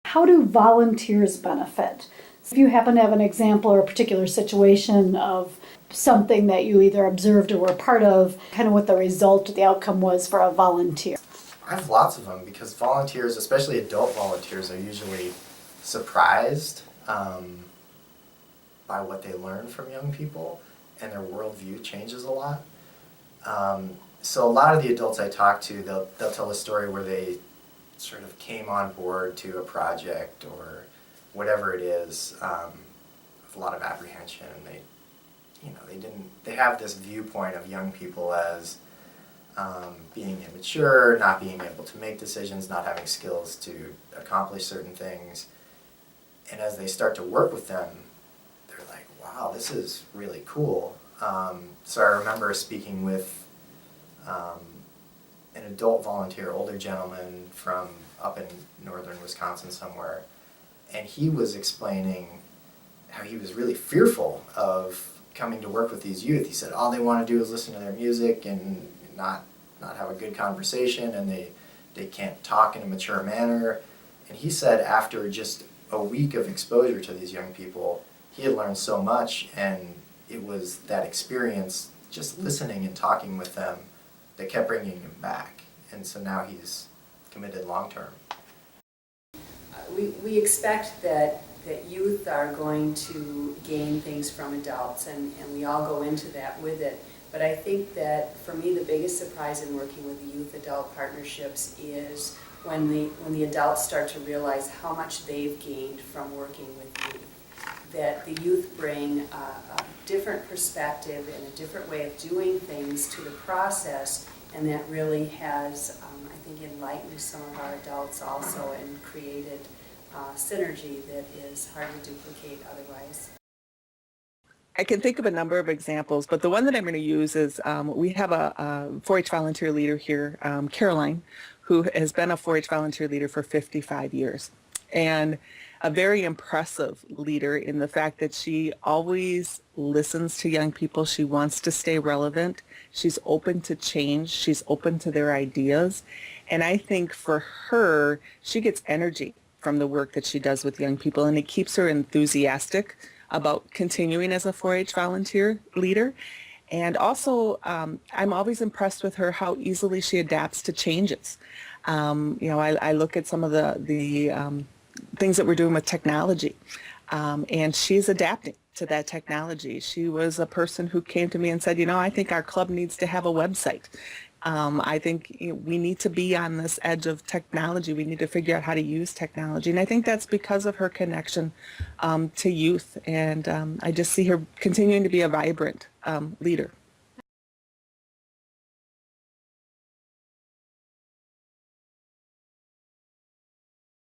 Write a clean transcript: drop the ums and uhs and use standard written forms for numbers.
How do volunteers benefit? If you happen to have an example or a particular situation of something that you either observed or were part of, kind of what the result, the outcome was for a volunteer. I have lots of them because volunteers, especially adult volunteers, are usually surprised by what they learn from young people, and their worldview changes a lot. So a lot of the adults I talk to, they'll tell a story where they sort of came on board to a project or whatever it is with a lot of apprehension, and they have this viewpoint of young people as being immature, not being able to make decisions, not having skills to accomplish certain things. And as they start to work with them, they're like, wow, this is really cool. So I remember speaking with an adult volunteer, older gentleman from up in northern Wisconsin somewhere, and he was explaining how he was really fearful of coming to work with these youth. He said all they want to do is listen to their music and not have a good conversation, and they can't talk in a mature manner. And he said after just a week of exposure to these young people, he had learned so much, and it was that experience just listening and talking with them that kept bringing him back. And so now he's committed long term. We expect that youth are going to gain things from adults, and we all go into that with it. But I think that for me the biggest surprise in working with the youth-adult partnerships is when the adults start to realize how much they've gained from working with youth. That the youth bring a different perspective and a different way of doing things to the process, and that really has, I think, enlightened some of our adults also and created synergy that is hard to duplicate otherwise. I can think of a number of examples, but the one that I'm going to use is we have a 4-H volunteer leader here, Caroline, who has been a 4-H volunteer leader for 55 years. And a very impressive leader in the fact that she always listens to young people. She wants to stay relevant. She's open to change. She's open to their ideas. And I think for her, she gets energy from the work that she does with young people, and it keeps her enthusiastic about continuing as a 4-H volunteer leader. And also, I'm always impressed with her how easily she adapts to changes. I look at some of the things that we're doing with technology, and she's adapting to that technology. She was a person who came to me and said, I think our club needs to have a website. I think we need to be on this edge of technology. We need to figure out how to use technology. And I think that's because of her connection to youth. And I just see her continuing to be a vibrant leader.